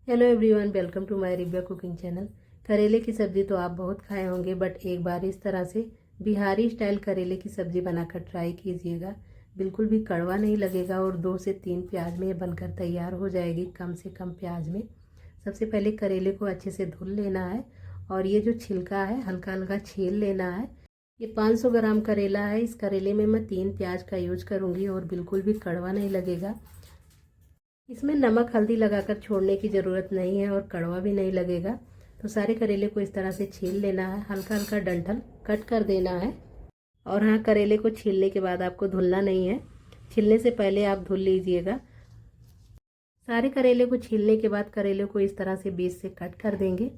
Hello everyone, welcome to my Rivya cooking channel. करेले की सब्ज़ी तो आप बहुत खाए होंगे, बट एक बार इस तरह से बिहारी स्टाइल करेले की सब्ज़ी बनाकर ट्राई कीजिएगा। बिल्कुल भी कड़वा नहीं लगेगा और 2 से 3 प्याज में ये बनकर तैयार हो जाएगी, कम से कम प्याज में। सबसे पहले करेले को अच्छे से धुल लेना है और ये जो छिलका है हल्का हल्का छील लेना है। ये 500 ग्राम करेला है। इस करेले में मैं 3 प्याज का यूज करूँगी और बिल्कुल भी कड़वा नहीं लगेगा। इसमें नमक हल्दी लगाकर छोड़ने की ज़रूरत नहीं है और कड़वा भी नहीं लगेगा। तो सारे करेले को इस तरह से छील लेना है, हल्का हल्का डंठल कट कर देना है। और हाँ, करेले को छीलने के बाद आपको धुलना नहीं है, छीलने से पहले आप धुल लीजिएगा। सारे करेले को छीलने के बाद करेले को इस तरह से बीच से कट कर देंगे।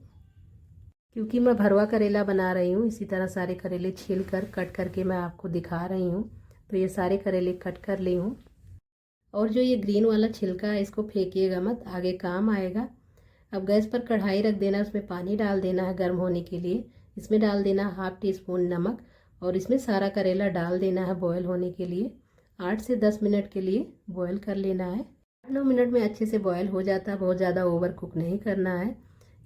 क्योंकि मैं भरवा करेला बना रही हूँ, इसी तरह सारे करेले छील कर कट करके मैं आपको दिखा रही हूँ। तो ये सारे करेले कट कर ली हूँ। और जो ये ग्रीन वाला छिलका है इसको फेंकिएगा मत, आगे काम आएगा। अब गैस पर कढ़ाई रख देना, उसमें पानी डाल देना है गर्म होने के लिए। इसमें डाल देना 1/2 टीस्पून नमक और इसमें सारा करेला डाल देना है बॉयल होने के लिए। 8 से 10 मिनट के लिए बॉयल कर लेना है। 8-9 मिनट में अच्छे से बॉयल हो जाता है, बहुत ज़्यादा ओवर कुक नहीं करना है।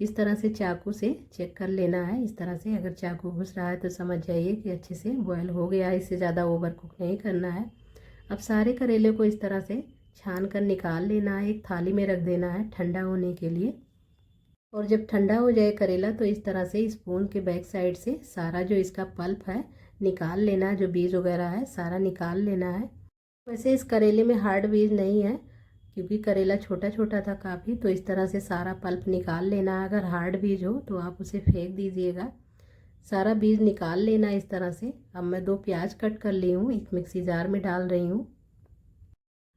इस तरह से चाकू से चेक कर लेना है। इस तरह से अगर चाकू घुस रहा है तो समझ जाइए कि अच्छे से बॉयल हो गया है, इससे ज़्यादा ओवर कुक नहीं करना है। अब सारे करेले को इस तरह से छान कर निकाल लेना है, एक थाली में रख देना है ठंडा होने के लिए। और जब ठंडा हो जाए करेला तो इस तरह से स्पून के बैक साइड से सारा जो इसका पल्प है निकाल लेना, जो बीज वगैरह है सारा निकाल लेना है। वैसे इस करेले में हार्ड बीज नहीं है, क्योंकि करेला छोटा छोटा था काफ़ी। तो इस तरह से सारा पल्प निकाल लेना है। अगर हार्ड बीज हो तो आप उसे फेंक दीजिएगा। सारा बीज निकाल लेना इस तरह से। अब मैं 2 प्याज कट कर ली हूँ, एक मिक्सी जार में डाल रही हूँ।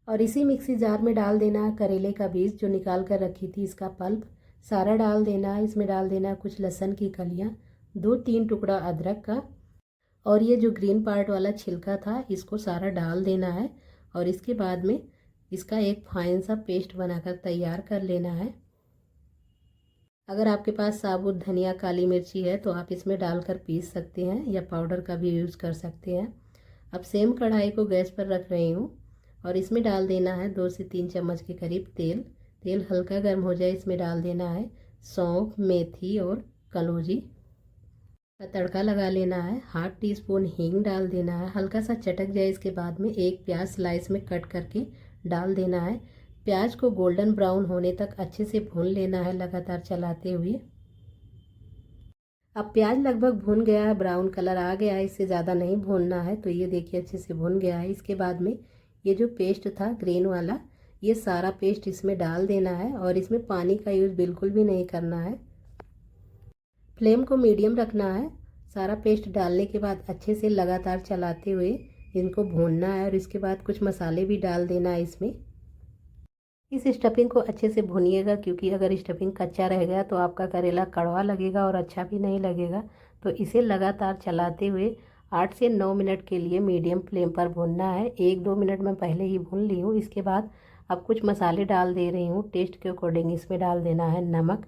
और इसी मिक्सी जार में डाल देना है करेले का बीज जो निकाल कर रखी थी, इसका पल्प सारा डाल देना है। इसमें डाल देना है कुछ लहसुन की कलियाँ, 2-3 टुकड़ा अदरक का, और ये जो ग्रीन पार्ट वाला छिलका था इसको सारा डाल देना है। और इसके बाद में इसका एक फाइन सा पेस्ट बनाकर तैयार कर लेना है। अगर आपके पास साबुत धनिया काली मिर्ची है तो आप इसमें डालकर पीस सकते हैं, या पाउडर का भी यूज़ कर सकते हैं। अब सेम कढ़ाई को गैस पर रख रही हूँ और इसमें डाल देना है 2 से 3 चम्मच के करीब तेल। तेल हल्का गर्म हो जाए, इसमें डाल देना है सौंफ, मेथी और कलौंजी का तड़का लगा लेना है। 1/2 टीस्पून हींग डाल देना है, हल्का सा चटक जाए इसके बाद में एक प्याज स्लाइस में कट करके डाल देना है। प्याज को गोल्डन ब्राउन होने तक अच्छे से भून लेना है, लगातार चलाते हुए। अब प्याज लगभग भुन गया है, ब्राउन कलर आ गया है, इससे ज़्यादा नहीं भूनना है। तो ये देखिए अच्छे से भुन गया है। इसके बाद में ये जो पेस्ट था ग्रीन वाला, ये सारा पेस्ट इसमें डाल देना है और इसमें पानी का यूज़ बिल्कुल भी नहीं करना है। फ्लेम को मीडियम रखना है। सारा पेस्ट डालने के बाद अच्छे से लगातार चलाते हुए इनको भूनना है। और इसके बाद कुछ मसाले भी डाल देना है इसमें। इस स्टफिंग को अच्छे से भूनिएगा, क्योंकि अगर स्टफिंग कच्चा रह गया तो आपका करेला कड़वा लगेगा और अच्छा भी नहीं लगेगा। तो इसे लगातार चलाते हुए 8 से 9 मिनट के लिए मीडियम फ्लेम पर भूनना है। 1-2 मिनट मैं पहले ही भून ली हूँ। इसके बाद अब कुछ मसाले डाल दे रही हूँ टेस्ट के अकॉर्डिंग। इसमें डाल देना है नमक।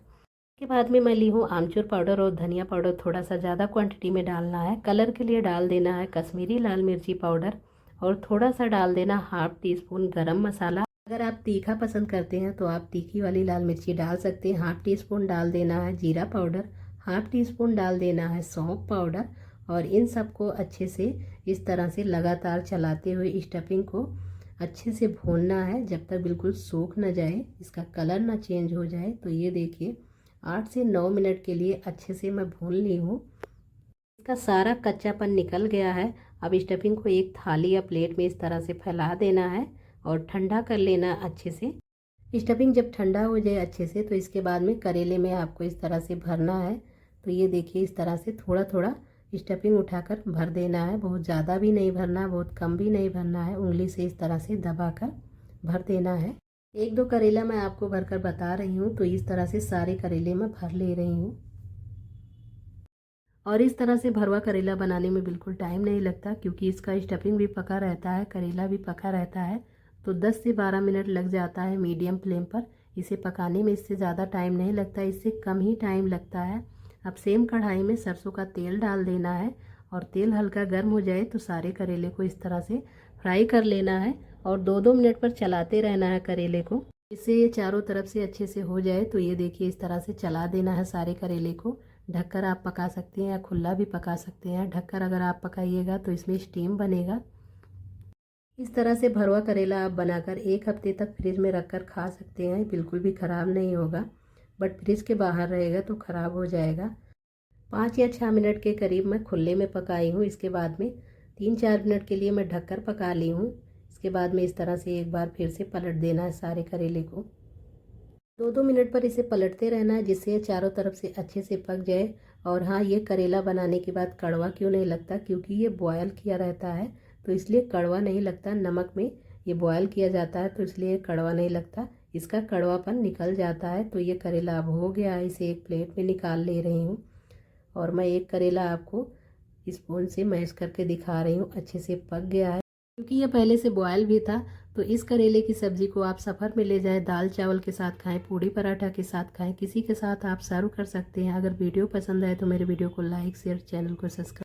के बाद में मैं ली हूँ आमचूर पाउडर और धनिया पाउडर, थोड़ा सा ज़्यादा क्वांटिटी में डालना है। कलर के लिए डाल देना है कश्मीरी लाल मिर्ची पाउडर और थोड़ा सा डाल देना 1/2 टीस्पून गरम मसाला। अगर आप तीखा पसंद करते हैं तो आप तीखी वाली लाल मिर्ची डाल सकते हैं। 1/2 टीस्पून डाल देना है जीरा पाउडर, 1/2 टीस्पून डाल देना है सौंफ पाउडर। और इन सबको अच्छे से इस तरह से लगातार चलाते हुए स्टफिंग को अच्छे से भूनना है, जब तक बिल्कुल सूख न जाए, इसका कलर ना चेंज हो जाए। तो ये देखिए 8 से 9 मिनट के लिए अच्छे से मैं भून ली हूँ। इसका सारा कच्चापन निकल गया है। अब स्टफिंग को एक थाली या प्लेट में इस तरह से फैला देना है और ठंडा कर लेना अच्छे से। स्टफिंग जब ठंडा हो जाए अच्छे से तो इसके बाद में करेले में आपको इस तरह से भरना है। तो ये देखिए इस तरह से थोड़ा थोड़ा स्टफिंग उठाकर भर देना है। बहुत ज़्यादा भी नहीं भरना, बहुत कम भी नहीं भरना है। उंगली से इस तरह से दबाकर भर देना है। 1-2 करेला मैं आपको भरकर बता रही हूँ। तो इस तरह से सारे करेले मैं भर ले रही हूँ। और इस तरह से भरवा करेला बनाने में बिल्कुल टाइम नहीं लगता, क्योंकि इसका स्टफिंग भी पका रहता है, करेला भी पका रहता है। तो 10 से 12 मिनट लग जाता है मीडियम फ्लेम पर इसे पकाने में। इससे ज़्यादा टाइम नहीं लगता, इससे कम ही टाइम लगता है। अब सेम कढ़ाई में सरसों का तेल डाल देना है और तेल हल्का गर्म हो जाए तो सारे करेले को इस तरह से फ्राई कर लेना है और 2-2 मिनट पर चलाते रहना है करेले को। इससे ये चारों तरफ से अच्छे से हो जाए तो ये देखिए इस तरह से चला देना है सारे करेले को। ढककर आप पका सकते हैं या खुला भी पका सकते हैं। ढककर अगर आप पकाइएगा तो इसमें स्टीम बनेगा। इस तरह से भरवा करेला आप बनाकर 1 हफ्ते तक फ्रिज में रखकर खा सकते हैं, बिल्कुल भी ख़राब नहीं होगा। बट फ्रिज के बाहर रहेगा तो ख़राब हो जाएगा। 5 या 6 मिनट के करीब मैं खुले में पकाई हूँ। इसके बाद में 3-4 मिनट के लिए मैं ढककर पका ली हूँ। इसके बाद में इस तरह से एक बार फिर से पलट देना है सारे करेले को। 2-2 मिनट पर इसे पलटते रहना है जिससे ये चारों तरफ से अच्छे से पक जाए। और हाँ, ये करेला बनाने के बाद कड़वा क्यों नहीं लगता, क्योंकि ये बॉयल किया रहता है तो इसलिए कड़वा नहीं लगता। नमक में ये बॉयल किया जाता है तो इसलिए कड़वा नहीं लगता, इसका कड़वापन निकल जाता है। तो ये करेला अब हो गया है, इसे एक प्लेट में निकाल ले रही हूँ। और मैं एक करेला आपको स्पून से मैश करके दिखा रही हूँ, अच्छे से पक गया है क्योंकि ये पहले से बॉयल भी था। तो इस करेले की सब्ज़ी को आप सफ़र में ले जाएं, दाल चावल के साथ खाएं, पूड़ी पराठा के साथ खाएं, किसी के साथ आप सर्व कर सकते हैं। अगर वीडियो पसंद आए तो मेरे वीडियो को लाइक शेयर, चैनल को सब्सक्राइब